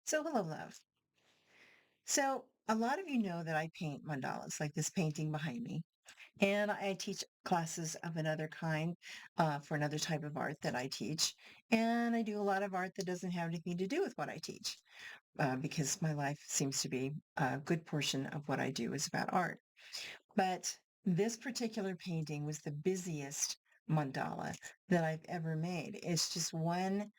So, hello, love. So, a lot of you know that I paint mandalas, like this painting behind me, and I teach classes of another kind for another type of art that I teach. And I do a lot of art that doesn't have anything to do with what I teach because my life seems to be a good portion of what I do is about art. But this particular painting was the busiest mandala that I've ever made. It's just one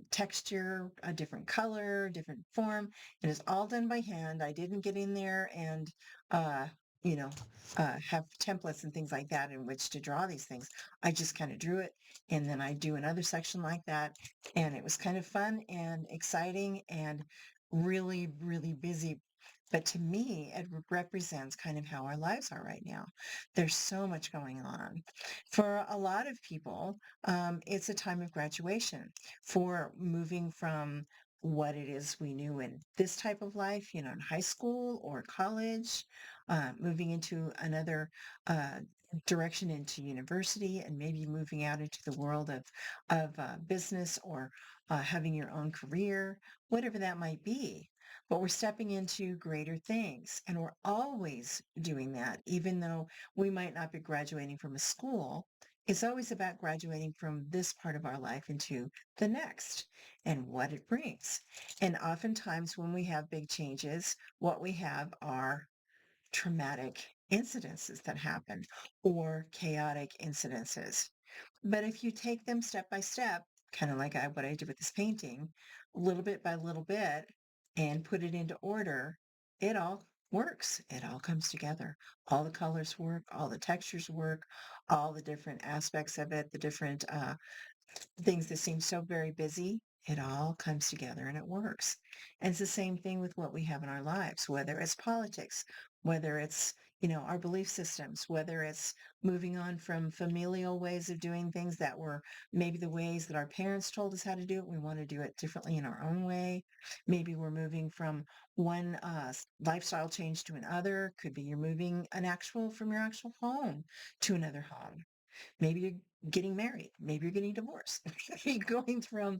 texture, a different color, different form, and it's all done by hand. I didn't get in there and uh, you know, have templates and things like that in which to draw these things. I just kind of drew it, and then I do another section like that, and it was kind of fun and exciting and really, really busy, but to me, it represents kind of how our lives are right now. There's so much going on. For a lot of people, it's a time of graduation for moving from what it is we knew in this type of life, in high school or college, moving into another direction into university, and maybe moving out into the world of business or having your own career, whatever that might be. But we're stepping into greater things, and we're always doing that, even though we might not be graduating from a school. It's always about graduating from this part of our life into the next and what it brings. And oftentimes, when we have big changes, what we have are traumatic incidences that happen or chaotic incidences. But if you take them step by step, kind of like what I did with this painting, little bit by little bit, and put it into order, it all works. It all comes together. All the colors work, all the textures work, all the different aspects of it, the different things that seem so very busy, it all comes together and it works. And it's the same thing with what we have in our lives, whether it's politics, whether it's, our belief systems, whether it's moving on from familial ways of doing things that were maybe the ways that our parents told us how to do it. We want to do it differently in our own way. Maybe we're moving from one lifestyle change to another. Could be you're moving from your actual home to another home. Maybe you're getting married. Maybe you're getting divorced. You're going from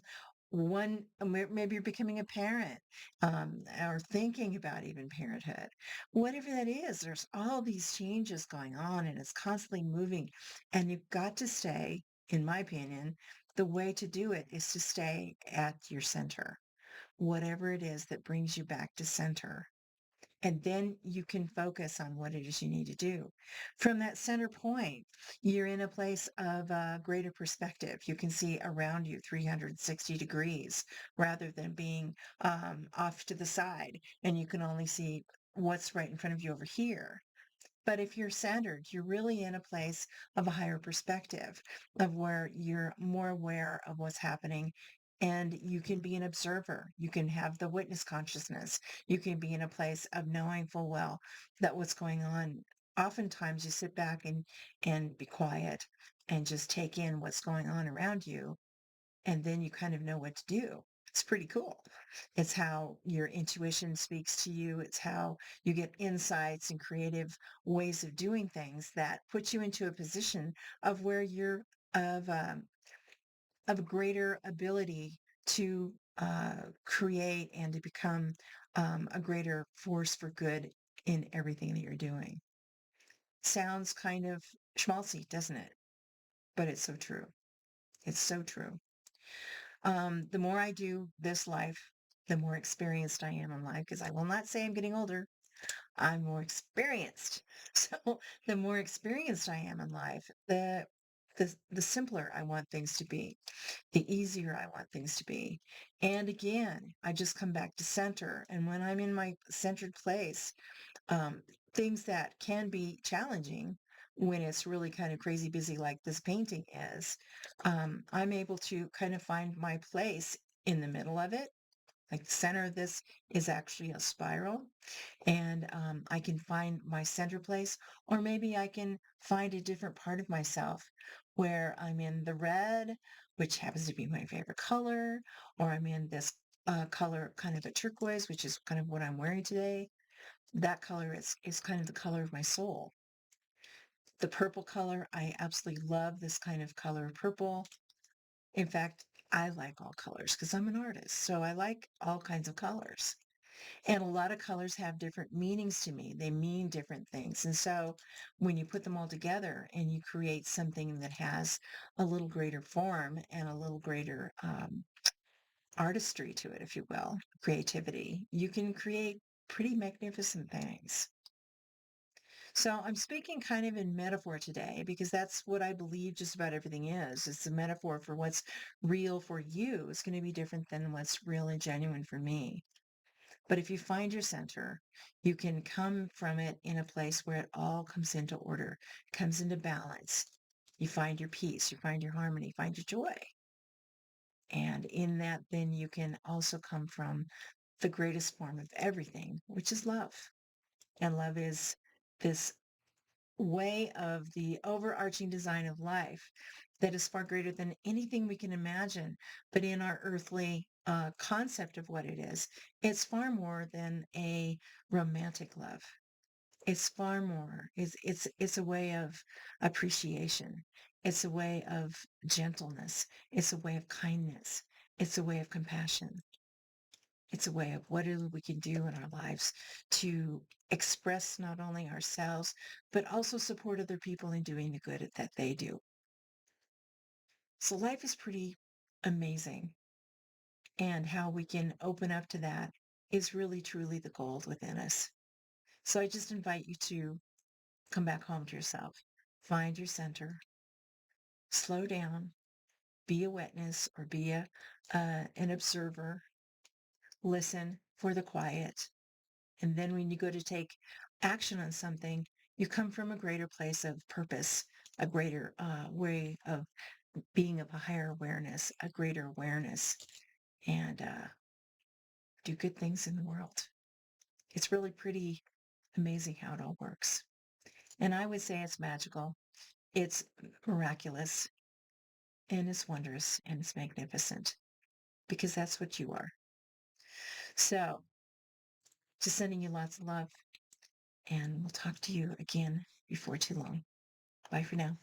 maybe you're becoming a parent, or thinking about even parenthood. Whatever that is, there's all these changes going on and it's constantly moving. And you've got to stay, in my opinion, the way to do it is to stay at your center, whatever it is that brings you back to center. And then you can focus on what it is you need to do. From that center point, you're in a place of greater perspective. You can see around you 360 degrees rather than being off to the side, and you can only see what's right in front of you over here. But if you're centered, you're really in a place of a higher perspective, of where you're more aware of what's happening. And you can be an observer. You can have the witness consciousness. You can be in a place of knowing full well that what's going on. Oftentimes you sit back and be quiet and just take in what's going on around you, and then you kind of know what to do. It's pretty cool. It's how your intuition speaks to you. It's how you get insights and creative ways of doing things that put you into a position of where you're of of a greater ability to create and to become a greater force for good in everything that you're doing. Sounds kind of schmaltzy, doesn't it? But it's so true. It's so true. The more I do this life, the more experienced I am in life, because I will not say I'm getting older. I'm more experienced. So the more experienced I am in life, the simpler I want things to be, the easier I want things to be. And again, I just come back to center. And when I'm in my centered place, um, things that can be challenging when it's really kind of crazy busy like this painting is, I'm able to kind of find my place in the middle of it. Like the center of this is actually a spiral, and I can find my center place, or maybe I can find a different part of myself where I'm in the red, which happens to be my favorite color, or I'm in this color, kind of a turquoise, which is kind of what I'm wearing today. That color is kind of the color of my soul. The purple color, I absolutely love this kind of color of purple. In fact, I like all colors because I'm an artist. So I like all kinds of colors. And a lot of colors have different meanings to me. They mean different things. And so when you put them all together and you create something that has a little greater form and a little greater artistry to it, if you will, creativity, you can create pretty magnificent things. So I'm speaking kind of in metaphor today because that's what I believe just about everything is. It's a metaphor for what's real for you. It's going to be different than what's real and genuine for me. But if you find your center, you can come from it in a place where it all comes into order, comes into balance. You find your peace, you find your harmony, find your joy. And in that, then you can also come from the greatest form of everything, which is love. And love is this way of the overarching design of life that is far greater than anything we can imagine. But in our earthly concept of what it is, it's far more than a romantic love. It's far more. It's a way of appreciation. It's a way of gentleness. It's a way of kindness. It's a way of compassion. It's a way of what we can do in our lives to express not only ourselves, but also support other people in doing the good that they do. So life is pretty amazing. And how we can open up to that is really, truly the gold within us. So I just invite you to come back home to yourself, find your center, slow down, be a witness or be an observer, listen for the quiet. And then when you go to take action on something, you come from a greater place of purpose, a greater way of being of a higher awareness, a greater awareness, and do good things in the world. It's really pretty amazing how it all works. And I would say it's magical, it's miraculous, and it's wondrous, and it's magnificent because that's what you are. So just sending you lots of love, and we'll talk to you again before too long. Bye for now.